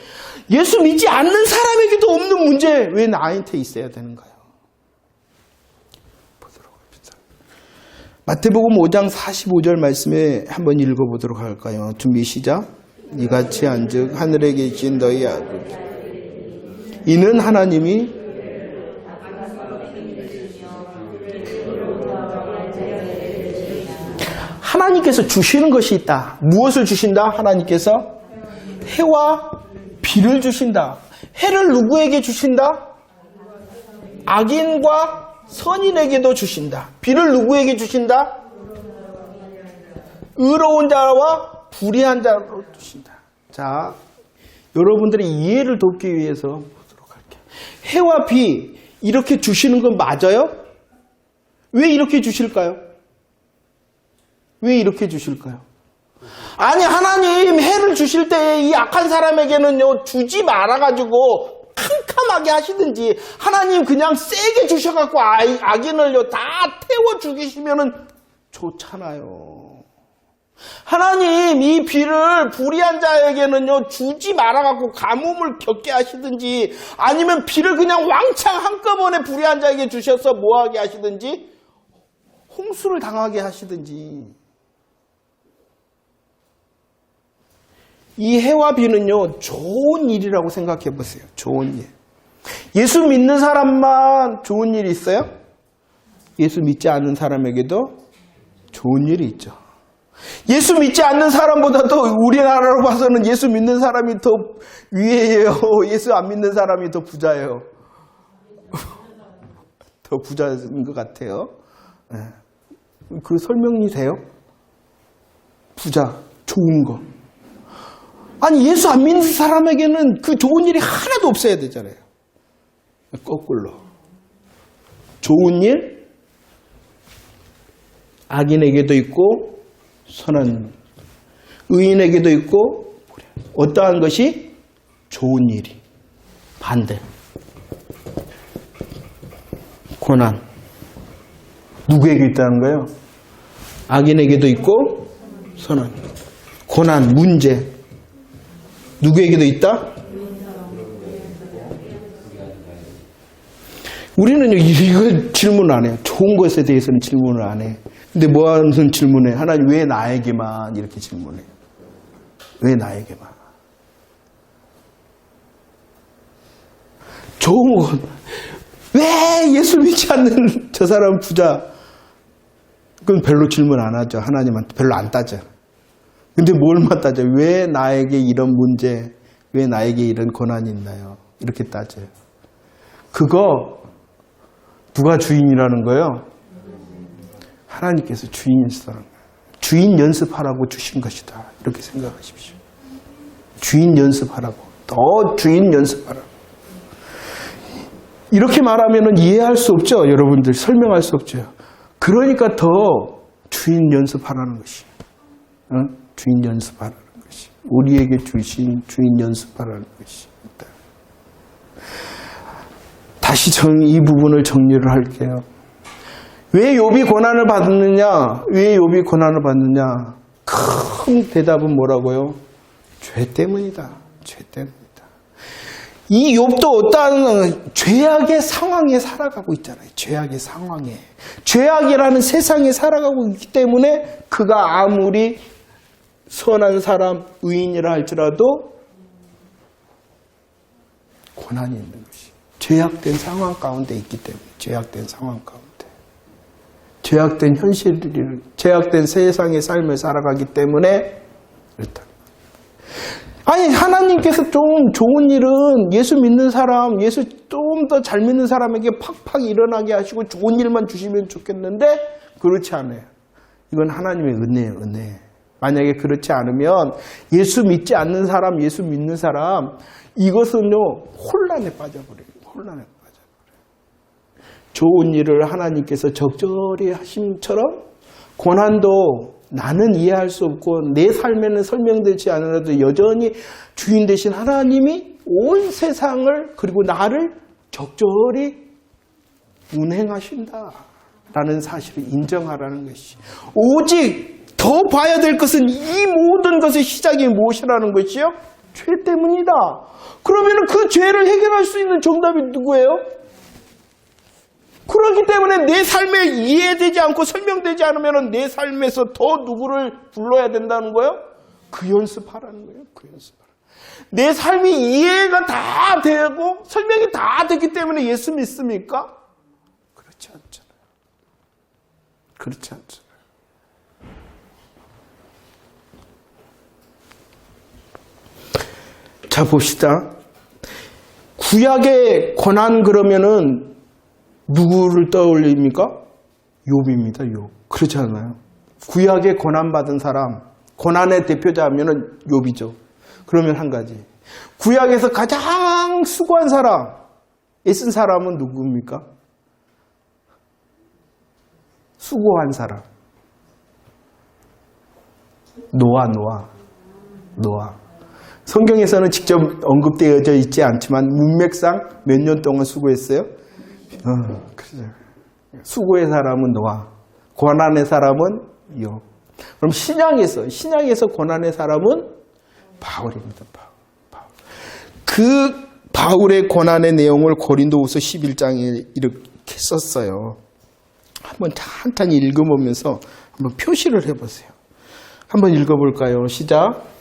예수 믿지 않는 사람에게도 없는 문제 왜 나한테 있어야 되는가요? 보도록 합시다. 마태복음 5장 45절 말씀에 한번 읽어보도록 할까요? 준비 시작. 이같이 한즉 하늘에 계신 너희 아버지, 이는 하나님이 하나님께서 주시는 것이 있다. 무엇을 주신다? 하나님께서 해와 비를 주신다. 해를 누구에게 주신다? 악인과 선인에게도 주신다. 비를 누구에게 주신다? 의로운 자와 불의한 자로 주신다. 자, 여러분들의 이해를 돕기 위해서 보도록 할게요. 해와 비 이렇게 주시는 건 맞아요? 왜 이렇게 주실까요? 왜 이렇게 주실까요? 아니, 하나님 해를 주실 때 이 악한 사람에게는요 주지 말아가지고 캄캄하게 하시든지, 하나님 그냥 세게 주셔갖고 악인을요 다 태워 죽이시면은 좋잖아요. 하나님 이 비를 불의한 자에게는요 주지 말아갖고 가뭄을 겪게 하시든지, 아니면 비를 그냥 왕창 한꺼번에 불의한 자에게 주셔서 뭐하게 하시든지 홍수를 당하게 하시든지. 이 해와 비는요, 좋은 일이라고 생각해 보세요. 좋은 일. 예수 믿는 사람만 좋은 일이 있어요? 예수 믿지 않는 사람에게도 좋은 일이 있죠. 예수 믿지 않는 사람보다도 우리나라로 봐서는 예수 믿는 사람이 더 위에요. 예수 안 믿는 사람이 더 부자예요. 더 부자인 것 같아요. 그 설명이 돼요? 부자, 좋은 거. 아니, 예수 안 믿는 사람에게는 그 좋은 일이 하나도 없어야 되잖아요. 거꾸로. 좋은 일, 악인에게도 있고, 선한 의인에게도 있고, 어떠한 것이 좋은 일이. 반대. 고난. 누구에게 있다는 거예요? 악인에게도 있고, 선한. 고난, 문제. 누구에게도 있다? 우리는 이거 질문 안 해요. 좋은 것에 대해서는 질문을 안 해. 근데 뭐 하는 질문해? 하나님 왜 나에게만 이렇게 질문해? 왜 나에게만? 좋은 것. 왜 예수 믿지 않는 저 사람 부자? 그건 별로 질문 안 하죠. 하나님한테 별로 안 따져. 근데 뭘만 따져? 왜 나에게 이런 문제, 왜 나에게 이런 고난이 있나요? 이렇게 따져요. 그거 누가 주인이라는 거예요? 하나님께서 주인이시라는 거예요. 주인 연습하라고 주신 것이다. 이렇게 생각하십시오. 주인 연습하라고. 더 주인 연습하라고. 이렇게 말하면 이해할 수 없죠. 여러분들 설명할 수 없죠. 그러니까 더 주인 연습하라는 것이. 응? 주인 연습하라는 것이. 우리에게 주신 주인 연습하라는 것이 있다. 다시 이 부분을 정리를 할게요. 왜 욥이 고난을 받느냐? 왜 욥이 고난을 받느냐? 큰 대답은 뭐라고요? 죄 때문이다. 죄 때문이다. 이 욥도 어떠한 죄악의 상황에 살아가고 있잖아요. 죄악의 상황에. 죄악이라는 세상에 살아가고 있기 때문에 그가 아무리 선한 사람, 의인이라 할지라도 고난이 있는 것이. 죄악된 상황 가운데 있기 때문에. 죄악된 상황 가운데. 죄악된 현실을, 죄악된 세상의 삶을 살아가기 때문에 그렇다. 아니, 하나님께서 좀 좋은 일은 예수 믿는 사람, 예수 좀 더 잘 믿는 사람에게 팍팍 일어나게 하시고 좋은 일만 주시면 좋겠는데 그렇지 않아요. 이건 하나님의 은혜예요, 은혜. 만약에 그렇지 않으면 예수 믿지 않는 사람, 예수 믿는 사람, 이것은요, 혼란에 빠져버려요. 혼란에 빠져버려요. 좋은 일을 하나님께서 적절히 하심처럼 고난도 나는 이해할 수 없고 내 삶에는 설명되지 않아도 여전히 주인 되신 하나님이 온 세상을 그리고 나를 적절히 운행하신다라는 사실을 인정하라는 것이. 오직 더 봐야 될 것은 이 모든 것의 시작이 무엇이라는 것이요? 죄 때문이다. 그러면 그 죄를 해결할 수 있는 정답이 누구예요? 그렇기 때문에 내 삶에 이해되지 않고 설명되지 않으면 내 삶에서 더 누구를 불러야 된다는 거예요? 그 연습하라는 거예요. 그 연습하라. 내 삶이 이해가 다 되고 설명이 다 됐기 때문에 예수 믿습니까? 그렇지 않잖아요. 그렇지 않잖아요. 자, 봅시다. 구약의 고난 그러면은 누구를 떠올립니까? 욥입니다. 욥. 그렇지 않아요? 구약에 고난받은 사람, 고난의 대표자 하면은 욥이죠. 그러면 한 가지. 구약에서 가장 수고한 사람, 애쓴 사람은 누구입니까? 수고한 사람. 노아. 성경에서는 직접 언급되어져 있지 않지만 문맥상 몇 년 동안 수고했어요? 그렇죠. 수고의 사람은 노아, 고난의 사람은 욥. 그럼 신약에서 고난의 사람은 바울입니다. 바울. 그 바울의 고난의 내용을 고린도후서 11장에 이렇게 썼어요. 한번 찬찬히 읽어보면서 한번 표시를 해보세요. 한번 읽어볼까요? 시작.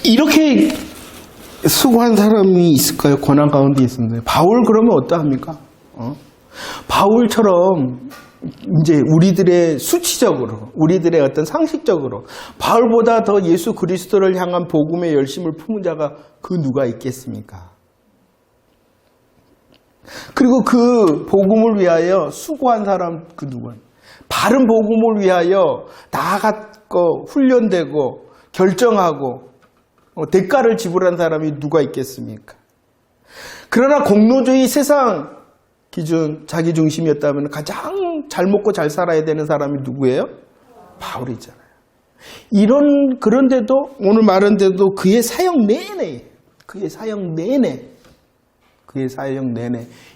이렇게 수고한 사람이 있을까요? 고난 가운데 있었는데. 바울 그러면 어떠합니까? 바울처럼 이제 우리들의 수치적으로, 우리들의 어떤 상식적으로 바울보다 더 예수 그리스도를 향한 복음의 열심을 품은 자가 그 누가 있겠습니까? 그리고 그 복음을 위하여 수고한 사람 그 누구는 바른 복음을 위하여 나아갔고 훈련되고 결정하고 대가를 지불한 사람이 누가 있겠습니까? 그러나 공로주의 세상 기준 자기 중심이었다면 가장 잘 먹고 잘 살아야 되는 사람이 누구예요? 바울이잖아요. 그런데도 오늘 말한 대로 그의 사역 내내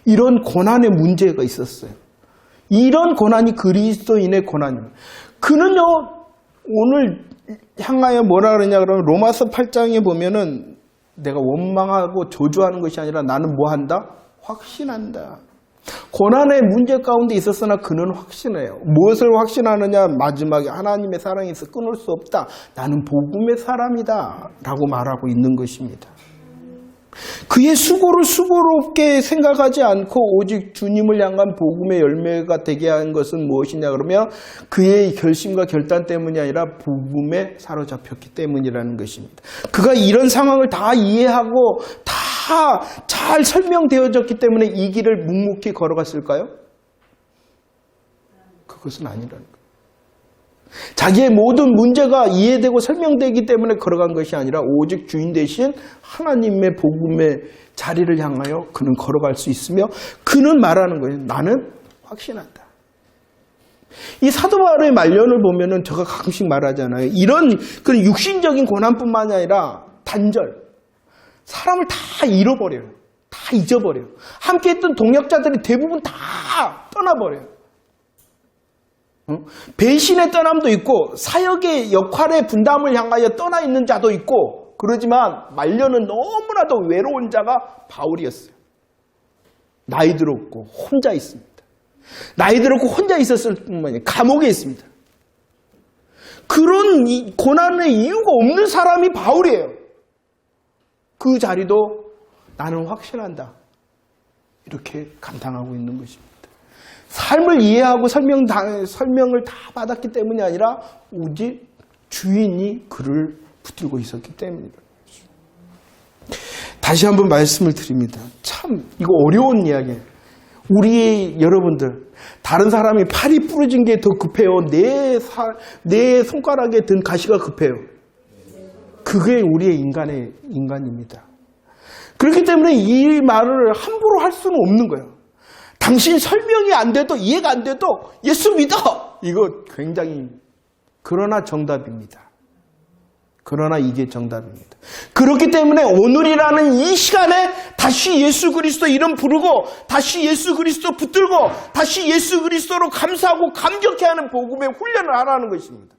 이런 고난의 문제가 있었어요. 이런 고난이 그리스도인의 고난입니다. 그는요 오늘 향하여 뭐라 그러냐 그러면 로마서 8장에 보면은 내가 원망하고 저주하는 것이 아니라 나는 뭐 한다? 확신한다. 고난의 문제 가운데 있었으나 그는 확신해요. 무엇을 확신하느냐? 마지막에 하나님의 사랑에서 끊을 수 없다. 나는 복음의 사람이다 라고 말하고 있는 것입니다. 그의 수고를 수고롭게 생각하지 않고 오직 주님을 향한 복음의 열매가 되게 한 것은 무엇이냐 그러면 그의 결심과 결단 때문이 아니라 복음에 사로잡혔기 때문이라는 것입니다. 그가 이런 상황을 다 이해하고 다 잘 설명되어졌기 때문에 이 길을 묵묵히 걸어갔을까요? 그것은 아니라는 거예요. 자기의 모든 문제가 이해되고 설명되기 때문에 걸어간 것이 아니라 오직 주인 되신 하나님의 복음의 자리를 향하여 그는 걸어갈 수 있으며 그는 말하는 거예요. 나는 확신한다. 이 사도 바울의 말년을 보면은 제가 가끔씩 말하잖아요. 이런 그런 육신적인 고난뿐만 아니라 단절. 사람을 다 잃어버려요. 다 잊어버려요. 함께 했던 동역자들이 대부분 다 떠나버려요. 배신의 떠남도 있고 사역의 역할의 분담을 향하여 떠나 있는 자도 있고 그러지만 말년은 너무나도 외로운 자가 바울이었어요. 나이 들었고 혼자 있습니다. 나이 들었고 혼자 있었을 뿐만 아니라 감옥에 있습니다. 그런 고난의 이유가 없는 사람이 바울이에요. 그 자리도 나는 확신한다. 이렇게 감당하고 있는 것입니다. 삶을 이해하고 설명을 다 받았기 때문이 아니라 오직 주인이 그를 붙들고 있었기 때문이다. 다시 한번 말씀을 드립니다. 참 이거 어려운 이야기예요. 우리 여러분들 다른 사람이 팔이 부러진 게 더 급해요. 내 손가락에 든 가시가 급해요. 그게 우리의 인간입니다. 그렇기 때문에 이 말을 함부로 할 수는 없는 거예요. 당신 설명이 안 돼도 이해가 안 돼도 예수 믿어. 이거 굉장히 그러나 정답입니다. 그러나 이게 정답입니다. 그렇기 때문에 오늘이라는 이 시간에 다시 예수 그리스도 이름 부르고 다시 예수 그리스도 붙들고 다시 예수 그리스도로 감사하고 감격해하는 복음의 훈련을 하라는 것입니다.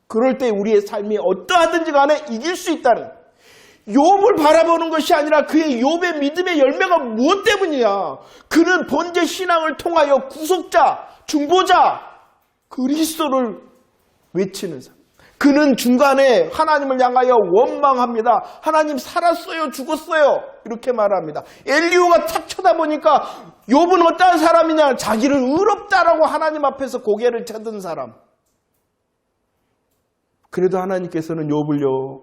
그럴 때 우리의 삶이 어떠하든지 간에 이길 수 있다는 욥을 바라보는 것이 아니라 그의 욥의 믿음의 열매가 무엇 때문이냐. 그는 번제 신앙을 통하여 구속자, 중보자, 그리스도를 외치는 사람. 그는 중간에 하나님을 향하여 원망합니다. 하나님 살았어요? 죽었어요? 이렇게 말합니다. 엘리후가 탁 쳐다보니까 욥은 어떠한 사람이냐. 자기를 의롭다라고 하나님 앞에서 고개를 쳐든 사람. 그래도 하나님께서는 욥을요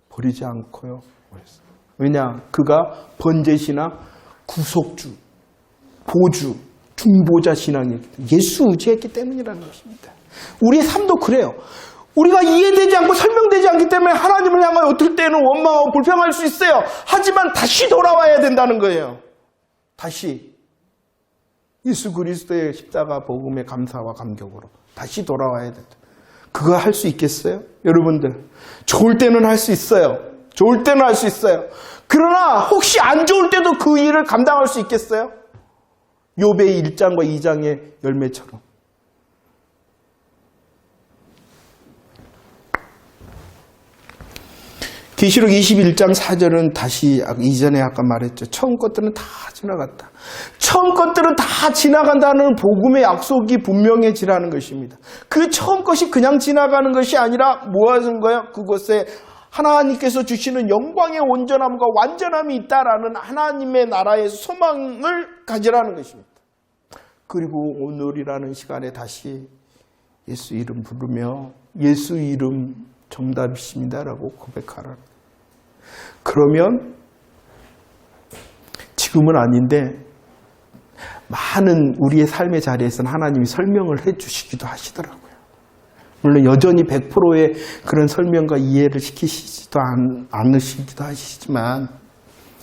버리지 않고요. 왜냐? 그가 번제시나 구속주, 보주, 중보자 신앙이었기 때문에, 예수 의지했기 때문이라는 것입니다. 우리의 삶도 그래요. 우리가 이해되지 않고 설명되지 않기 때문에 하나님을 향하여 어떨 때는 원망하고 불평할 수 있어요. 하지만 다시 돌아와야 된다는 거예요. 다시 예수 그리스도의 십자가 복음의 감사와 감격으로 다시 돌아와야 된다. 그거 할 수 있겠어요? 여러분들 좋을 때는 할 수 있어요. 좋을 때는 할 수 있어요. 그러나 혹시 안 좋을 때도 그 일을 감당할 수 있겠어요? 욥의 1장과 2장의 열매처럼. 계시록 21장 4절은 다시 이전에 아까 말했죠. 처음 것들은 다 지나갔다. 처음 것들은 다 지나간다는 복음의 약속이 분명해지라는 것입니다. 그 처음 것이 그냥 지나가는 것이 아니라 뭐 하는 거야? 그곳에 하나님께서 주시는 영광의 온전함과 완전함이 있다라는 하나님의 나라의 소망을 가지라는 것입니다. 그리고 오늘이라는 시간에 다시 예수 이름 부르며 예수 이름 정답이십니다라고 고백하라. 그러면 지금은 아닌데 많은 우리의 삶의 자리에서는 하나님이 설명을 해주시기도 하시더라고요. 물론 여전히 100%의 그런 설명과 이해를 시키시지도 않으시기도 하시지만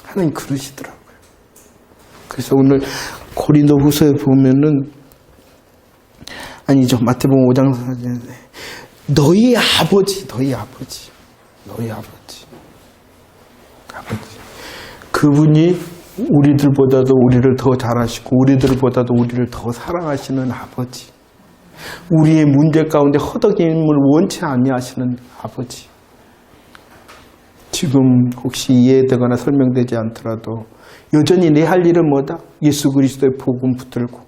하나님 그러시더라고요. 그래서 오늘 고린도후서에 보면은 아니죠, 마태복음 5장 4절에 너희 아버지 그분이 우리들보다도 우리를 더 잘하시고 우리들보다도 우리를 더 사랑하시는 아버지, 우리의 문제 가운데 허덕임을 원치 아니하시는 아버지. 지금 혹시 이해되거나 설명되지 않더라도 여전히 내 할 일은 뭐다? 예수 그리스도의 복음 붙들고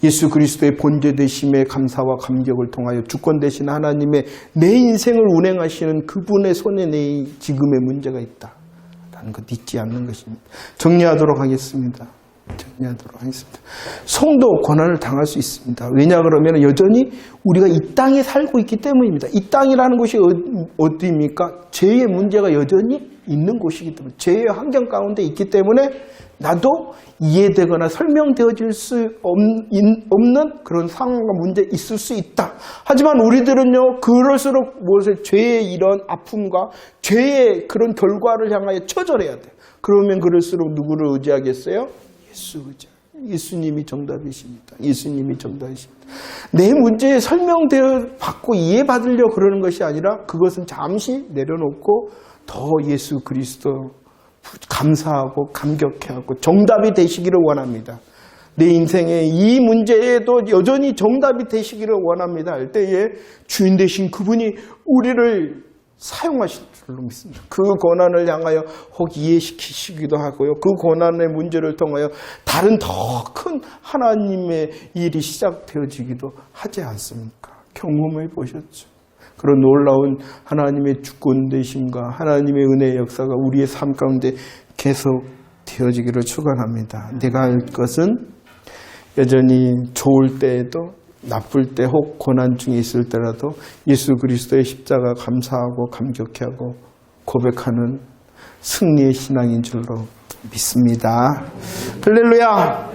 예수 그리스도의 본죄되심의 감사와 감격을 통하여 주권 되신 하나님의 내 인생을 운행하시는 그분의 손에 내 지금의 문제가 있다라는 것 잊지 않는 것입니다. 정리하도록 하겠습니다. 성도 고난을 당할 수 있습니다. 왜냐 그러면 여전히 우리가 이 땅에 살고 있기 때문입니다. 이 땅이라는 곳이 어디입니까? 죄의 문제가 여전히 있는 곳이기 때문에, 죄의 환경 가운데 있기 때문에 나도 이해되거나 설명되어질 수 없는 그런 상황과 문제 있을 수 있다. 하지만 우리들은요, 그럴수록 무엇을 죄의 이런 아픔과 죄의 그런 결과를 향하여 처절해야 돼요. 그러면 그럴수록 누구를 의지하겠어요? 예수 의지. 예수님이 정답이십니다. 예수님이 정답이십니다. 내 문제에 설명되어 받고 이해받으려고 그러는 것이 아니라 그것은 잠시 내려놓고 더 예수 그리스도 감사하고 감격해하고 정답이 되시기를 원합니다. 내 인생의 이 문제에도 여전히 정답이 되시기를 원합니다 할 때에 주인 되신 그분이 우리를 사용하실 줄로 믿습니다. 그 고난을 향하여 혹 이해시키시기도 하고요. 그 고난의 문제를 통하여 다른 더 큰 하나님의 일이 시작되어지기도 하지 않습니까? 경험해 보셨죠? 그런 놀라운 하나님의 주권 되심과 하나님의 은혜의 역사가 우리의 삶 가운데 계속 되어지기를 축원합니다. 내가 할 것은 여전히 좋을 때에도 나쁠 때 혹 고난 중에 있을 때라도 예수 그리스도의 십자가 감사하고 감격해하고 고백하는 승리의 신앙인 줄로 믿습니다. 할렐루야.